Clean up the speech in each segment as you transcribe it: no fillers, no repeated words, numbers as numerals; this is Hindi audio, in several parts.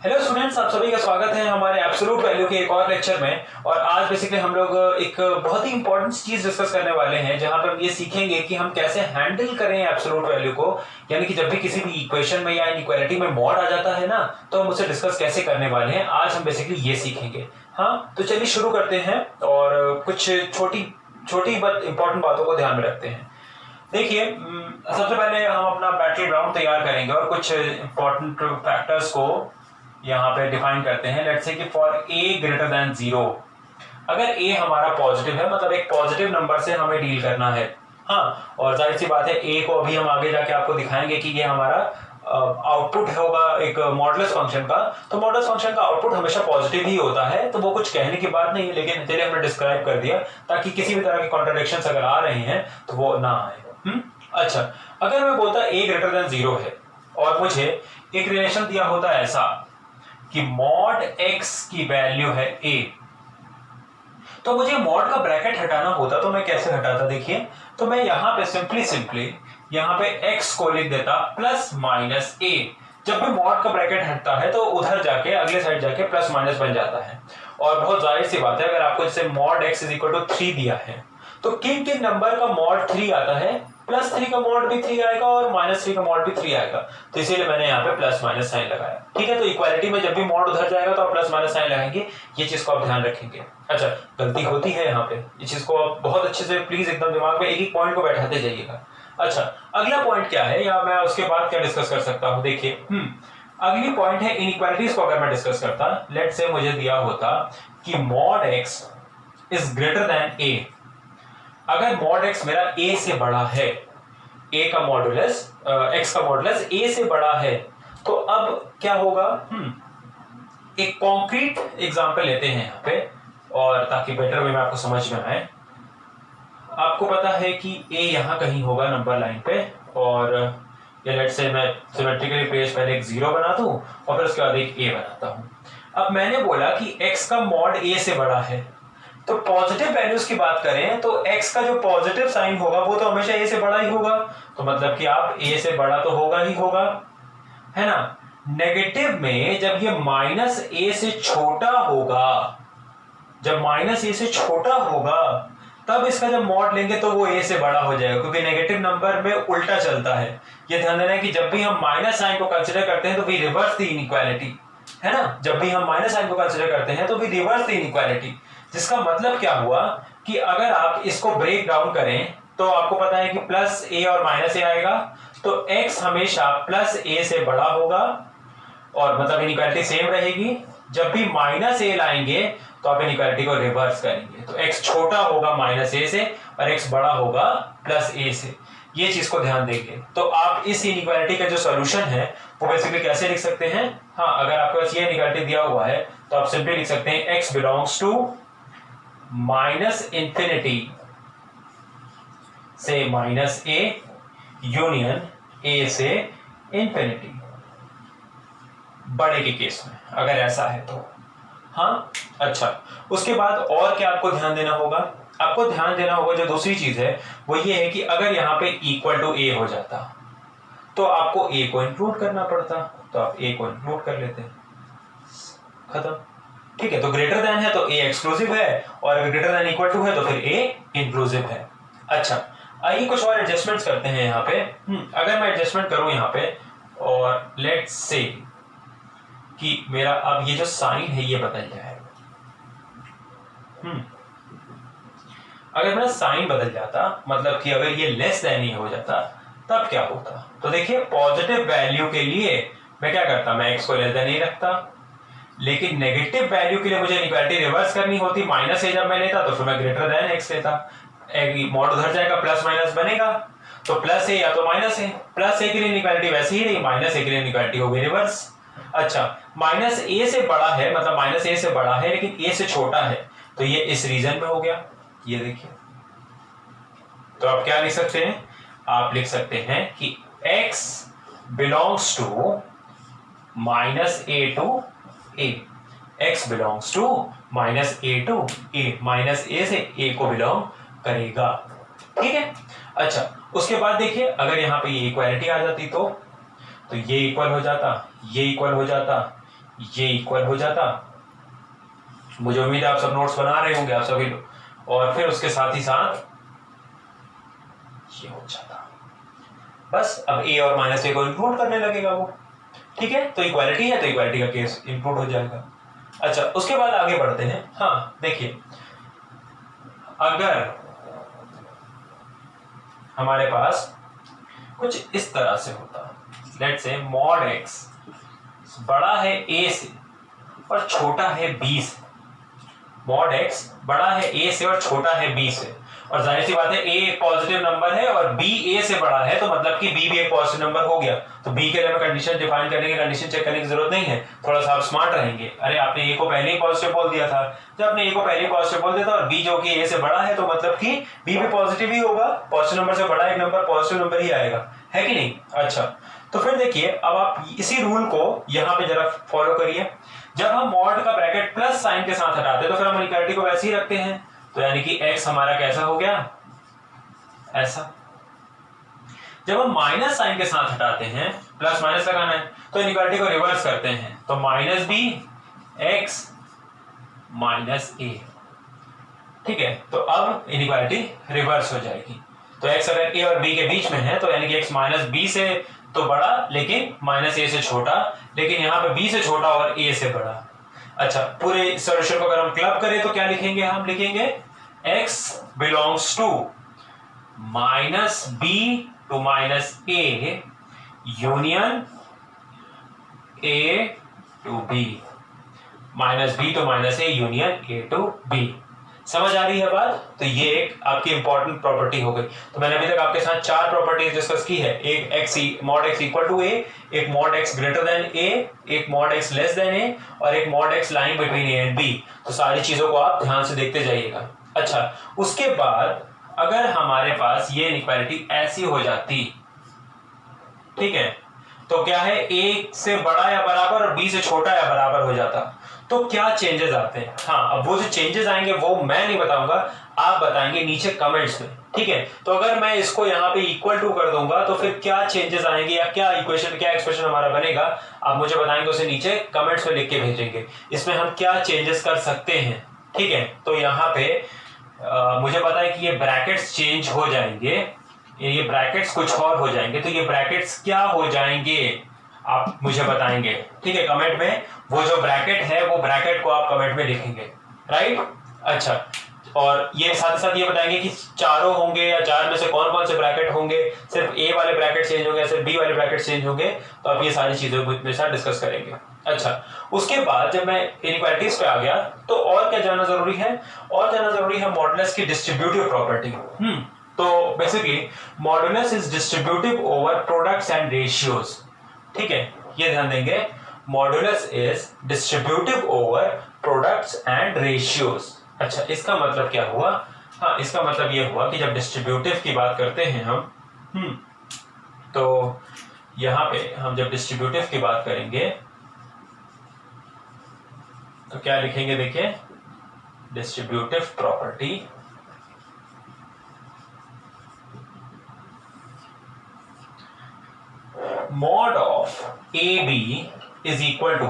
हेलो स्टूडेंट्स, आप सभी का स्वागत है हमारे एब्सोल्यूट वैल्यू के एक और लेक्चर में। और आज बेसिकली हम लोग एक बहुत ही इंपॉर्टेंट चीज डिस्कस करने वाले हैं, जहां पर हम ये सीखेंगे कि हम कैसे हैंडल करें एब्सोल्यूट वैल्यू को। यानी कि जब भी किसी भी इक्वेशन में या इनइक्वालिटी में मॉड आ जाता है ना, तो हम उसे डिस्कस कैसे करने वाले हैं। आज हम बेसिकली ये सीखेंगे। हाँ, तो चलिए शुरू करते हैं और कुछ छोटी छोटी बट इंपॉर्टेंट बातों को ध्यान में रखते हैं। देखिए, सबसे पहले हम अपना बैटल ग्राउंड तैयार करेंगे और कुछ इंपॉर्टेंट फैक्टर्स को यहाँ पे डिफाइन करते हैं। लेट्स से कि फॉर a ग्रेटर देन 0, अगर a हमारा पॉजिटिव है, मतलब एक पॉजिटिव नंबर से हमें डील करना है। हाँ, और जाहिर सी बात है a को अभी हम आगे जाके आपको दिखाएंगे कि ये हमारा आउटपुट होगा एक मॉडुलस फंक्शन का। तो मॉडुलस फंक्शन का आउटपुट हमेशा पॉजिटिव ही होता है, तो वो कुछ कहने की बात नहीं है, लेकिन चलिए हमने डिस्क्राइब कर दिया ताकि किसी भी तरह के कॉन्ट्रडिक्शंस अगर आ रहे हैं तो वो ना आए। अच्छा, अगर मैं बोलता a ग्रेटर देन 0 है और मुझे एक रिलेशन दिया होता है ऐसा कि मॉड x की वैल्यू है a, तो मुझे मॉड का ब्रैकेट हटाना होता तो मैं कैसे हटाता। देखिए, तो मैं यहां पे सिंपली यहां पे x को लिख देता प्लस माइनस a। जब भी मॉड का ब्रैकेट हटता है तो उधर जाके अगले साइड जाके प्लस माइनस बन जाता है। और बहुत जाहिर सी बात है, अगर आपको जैसे mod x is equal to 3 दिया है तो किन किन नंबर का मॉड 3 आता है, +3 का मॉड भी 3 आएगा और -3 का मॉड भी 3 आएगा। तो इसीलिए मैंने यहाँ पे प्लस माइनस साइन लगाया। ठीक है, तो इक्वालिटी में जब भी मॉड उधर जाएगा तो आप प्लस माइनस साइन लगाएंगे। ये चीज को आप ध्यान रखेंगे। अच्छा, गलती होती है यहाँ पे, इस चीज को आप बहुत अच्छे से प्लीज एकदम दिमाग में एक एक पॉइंट को बैठाते जाइएगा। अच्छा, अगला पॉइंट क्या है, या मैं उसके बाद क्या डिस्कस कर सकता हूँ। देखिए, अगली पॉइंट है इनइक्वालिटीज को अगर मैं डिस्कस करता। लेट्स से मुझे दिया होता कि mod x is greater than a। अगर मॉड x मेरा a से बड़ा है, a का मॉडुलस x का मॉडुलस a से बड़ा है, तो अब क्या होगा। एक कॉन्क्रीट एग्जांपल लेते हैं यहाँ पे, और ताकि बेटर वे में आपको समझ में आए। आपको पता है कि a यहाँ कहीं होगा नंबर लाइन पे, और या लेट्स से मैं सिमेट्रिकली पेज पहले एक 0 बना दूं और फिर उसके बाद एक a बनाता हूं। अब मैंने बोला कि x का मॉड a से बड़ा है, तो पॉजिटिव वैल्यूज की बात करें तो x का जो पॉजिटिव साइन होगा वो तो हमेशा a से बड़ा ही होगा। तो मतलब कि आप a से बड़ा तो होगा ही होगा, है ना। नेगेटिव में जब ये -a से छोटा होगा, जब -a से छोटा होगा तब इसका जब मॉड लेंगे तो वो a से बड़ा हो जाएगा, क्योंकि नेगेटिव नंबर में उल्टा चलता है। ये ध्यान देना है कि जब भी हम माइनस साइन को कंसिडर करते हैं तो वी रिवर्स द इनइक्वालिटी, है ना। जब भी हम माइनस साइन को कंसिडर करते हैं तो वी रिवर्स द इनइक्वालिटी, जिसका मतलब क्या हुआ कि अगर आप इसको ब्रेक डाउन करें तो आपको पता है कि प्लस a और माइनस a आएगा, तो x हमेशा प्लस a से बड़ा होगा और मतलब इनइक्वालिटी सेम रहेगी। जब भी -a लाएंगे तो आप इनइक्वालिटी को रिवर्स करेंगे, तो x छोटा होगा -a से और x बड़ा होगा +a से। ये चीज को ध्यान देंगे। तो आप इस इनइक्वालिटी का जो सॉल्यूशन है वो बेसिकली कैसे लिख सकते हैं। हाँ, अगर आपके पास ये इनइक्वालिटी दिया हुआ है तो आप सिंपली लिख सकते हैं x बिलोंग्स टू -∞ से -a यूनियन a से इंफिनिटी, बड़े के केस में अगर ऐसा है तो। हाँ, अच्छा, उसके बाद और क्या आपको ध्यान देना होगा। आपको ध्यान देना होगा जो दूसरी चीज है वो ये है कि अगर यहाँ पे इक्वल टू a हो जाता तो आपको a को इंक्लूड करना पड़ता, तो आप a को इंक्लूड कर लेते, खत्म। ठीक है, तो ग्रेटर देन है तो a एक्सक्लूसिव है, और अगर ग्रेटर देन इक्वल टू है तो फिर a इंक्लूसिव है। अच्छा, आइए कुछ और एडजस्टमेंट्स करते हैं यहाँ पे। अगर मैं एडजस्टमेंट करूं यहाँ पे, और लेट्स से कि मेरा अब ये जो साइन है ये बदल जाए। अगर मेरा साइन बदल जाता, मतलब कि अगर ये लेस देन ही हो जाता, तब क्या होता। तो देखिए, पॉजिटिव वैल्यू के लिए मैं क्या करता, मैं x को लेस देन ही रखता, लेकिन नेगेटिव वैल्यू के लिए मुझे इनइक्वालिटी रिवर्स करनी होती। -a जब मैं लेता तो फिर मैं ग्रेटर देन x लेता, मॉड उधर जाएगा, प्लस माइनस बनेगा, तो +a या तो -a। +a के लिए इनइक्वालिटी वैसे ही रही, -a के लिए इनइक्वालिटी हो गई रिवर्स। अच्छा, -a से बड़ा है, मतलब -a से बड़ा है लेकिन a से छोटा है, तो ये इस रीजन में हो गया। ये देखिए, तो आप क्या लिख सकते हैं, आप लिख सकते हैं कि x belongs to -a to a, x belongs to -a to a, -a से a को बिलोंग करेगा। ठीक है, अच्छा, उसके बाद देखिए, अगर यहाँ पे ये इक्वालिटी आ जाती तो ये इक्वल हो जाता, ये इक्वल हो जाता, ये इक्वल हो जाता। मुझे उम्मीद है आप सब नोट्स बना रहे होंगे आप सभी लोग, और फिर उसके साथ ही साथ ये हो जाता। बस अब a और माइनस a को इंक्लूड करने लगेगा वो, ठीक है। तो इक्वालिटी है तो इक्वालिटी का केस इंक्लूड हो जाएगा। अच्छा, उसके बाद आगे बढ़ते हैं। हाँ देखिए, अगर हमारे पास कुछ इस तरह से होता, लेट्स से मॉड x बड़ा है a से और छोटा है b से, मॉड x बड़ा है a से और छोटा है b से, और जाहिर सी बात है a एक पॉजिटिव नंबर है और b a से बड़ा है, तो मतलब कि b भी एक पॉजिटिव नंबर हो गया। तो b के लिए हमें कंडीशन डिफाइन करने की, कंडीशन चेक करने की जरूरत नहीं है, थोड़ा सा आप स्मार्ट रहेंगे। अरे आपने a को पहले ही पॉजिटिव बोल दिया था, जब आपने a को पहले ही पॉजिटिव बोल दिया था और b जो कि a से बड़ा है, तो मतलब कि b भी पॉजिटिव ही होगा, पॉजिटिव नंबर से बड़ा एक नंबर पॉजिटिव नंबर ही आएगा, है कि नहीं। अच्छा, तो फिर देखिए, अब आप इसी रूल को यहाँ पे जरा फॉलो करिए। जब हम मॉड का ब्रैकेट प्लस साइन के साथ हटाते हैं तो फिर हम इक्वालिटी को वैसे ही रखते हैं, तो यानी कि x हमारा कैसा हो गया, ऐसा। जब हम माइनस साइन के साथ हटाते हैं, प्लस माइनस लगाना है, तो इक्वालिटी को रिवर्स करते हैं, तो माइनस बी एक्स माइनस ए, ठीक है। तो अब इनइक्वालिटी रिवर्स हो जाएगी। तो x अगर a और b के बीच में है तो यानी कि x माइनस बी से तो बड़ा लेकिन माइनस a से छोटा, लेकिन यहाँ पे b से छोटा और a से बड़ा। अच्छा, पूरे सॉल्यूशन को अगर हम क्लब करें तो क्या लिखेंगे, हम लिखेंगे x belongs to minus b to minus a union a to b, minus b to minus a union a to b। समझ आ रही है बात। तो ये एक आपकी इंपॉर्टेंट प्रॉपर्टी हो गई। तो मैंने अभी तक आपके साथ चार प्रॉपर्टीज डिस्कस की है, एक x mod x equal to a, एक mod x greater than a, एक mod x less than a, और एक mod x line between a and b। तो सारी चीजों को आप ध्यान से देखते जाइएगा। अच्छा, उसके बाद अगर हमारे पास ये इनइक्वालिटी ऐसी हो जाती, ठीक है, तो क्या है, a से बड़ा या बराबर और b से छोटा या बराबर हो जाता, तो क्या चेंजेस आते हैं। हाँ, अब वो जो चेंजेस आएंगे वो मैं नहीं बताऊंगा, आप बताएंगे नीचे कमेंट्स में, ठीक है। तो अगर मैं इसको यहाँ पे इक्वल टू कर दूंगा तो फिर क्या चेंजेस आएंगे या क्या इक्वेशन, क्या एक्सप्रेशन हमारा बनेगा, आप मुझे बताएंगे, उसे नीचे कमेंट्स में लिख के भेजेंगे, इसमें हम क्या चेंजेस कर सकते हैं, ठीक है। तो यहाँ पे मुझे पता है कि ये ब्रैकेट्स चेंज हो जाएंगे, ये ब्रैकेट्स कुछ और हो जाएंगे, तो ये ब्रैकेट्स क्या हो जाएंगे आप मुझे बताएंगे, ठीक है। कमेंट में वो जो ब्रैकेट है वो ब्रैकेट को आप कमेंट में लिखेंगे, राइट। अच्छा, और ये साथ ही साथ ये बताएंगे कि चारों होंगे या चार में से कौन कौन से ब्रैकेट होंगे, सिर्फ ए वाले ब्रैकेट चेंज होंगे या सिर्फ बी वाले ब्रैकेट चेंज होंगे, तो आप ये सारी चीजों को मेरे साथ डिस्कस करेंगे। अच्छा, उसके बाद जब मैं इनइक्वालिटीज पे आ गया तो और क्या जानना जरूरी है, और जानना जरूरी है मॉडुलस की डिस्ट्रीब्यूटिव प्रॉपर्टी। तो basically modulus is distributive over products and ratios, ठीक है, ये ध्यान देंगे। Modulus is distributive over products and ratios. अच्छा, इसका मतलब क्या हुआ, हाँ, इसका मतलब ये हुआ कि जब डिस्ट्रीब्यूटिव की बात करते हैं हम, तो यहां पे हम जब डिस्ट्रीब्यूटिव की बात करेंगे तो क्या लिखेंगे, देखिए, distributive property mod of AB is equal to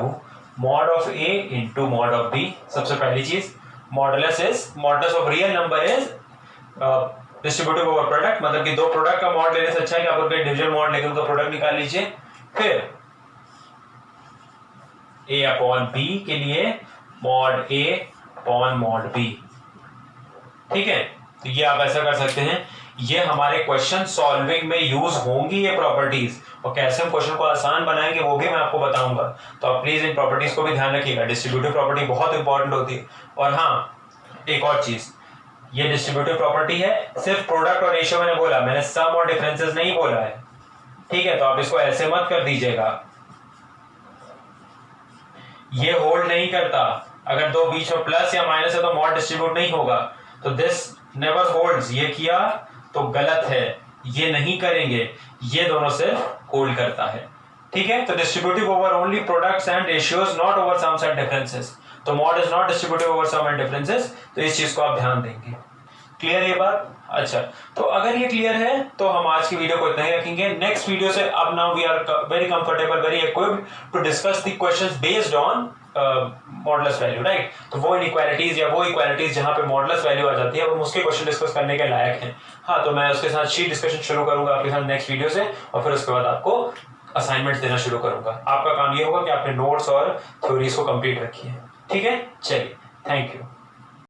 mod of A into mod of B। सबसे पहली चीज, modulus of real number is distributive over product, मतलब कि दो प्रोडक्ट का मॉड लेने से अच्छा है कि आप उनका इंडिविजुअल मॉड लेकर उनका प्रोडक्ट निकाल लीजिए। फिर A अपॉन B के लिए mod A upon mod B, ठीक है। तो ये आप ऐसा कर सकते हैं, ये हमारे क्वेश्चन सॉल्विंग में यूज होंगी ये प्रॉपर्टीज, और कैसे हम क्वेश्चन को आसान बनाएंगे वो भी मैं आपको बताऊंगा। तो आप प्लीज इन प्रॉपर्टीज को भी ध्यान रखिएगा, डिस्ट्रीब्यूटिव प्रॉपर्टी बहुत इंपॉर्टेंट होती है। और हाँ, एक और चीज, ये डिस्ट्रीब्यूटिव प्रॉपर्टी है, सिर्फ प्रोडक्ट और रेशियो मैंने बोला, मैंने सम और डिफरेंसेस नहीं बोला है, ठीक है। तो आप इसको ऐसे मत कर दीजिएगा, ये होल्ड नहीं करता। अगर दो बीच में प्लस या माइनस है तो मॉड डिस्ट्रीब्यूट नहीं होगा, तो दिस नेवर होल्ड्स। ये किया तो गलत है, ये नहीं करेंगे, ये दोनों सिर्फ होल्ड करता है, ठीक है। तो distributive over only products and ratios, not over sums and differences. तो mod is not distributive over sum and differences, तो इस चीज को आप ध्यान देंगे। क्लियर ये बात? अच्छा, तो अगर ये क्लियर है तो हम आज की वीडियो को इतना ही रखेंगे। नेक्स्ट वीडियो से अब now we are very comfortable, very equipped to discuss the questions based on modulus value, right? तो वो इनइक्वालिटीज या वो इक्वालिटीज जहां पे मॉडुलस वैल्यू आ जाती है हम उसके क्वेश्चन डिस्कस करने के लायक हैं। हाँ, तो मैं उसके साथ शीट डिस्कशन शुरू करूंगा आपके साथ नेक्स्ट वीडियो से, और फिर उसके बाद आपको असाइनमेंट देना शुरू करूंगा। आपका काम ये होगा कि आपने नोट्स और थ्योरीज को कंप्लीट रखी है। ठीक है, चलिए, थैंक यू।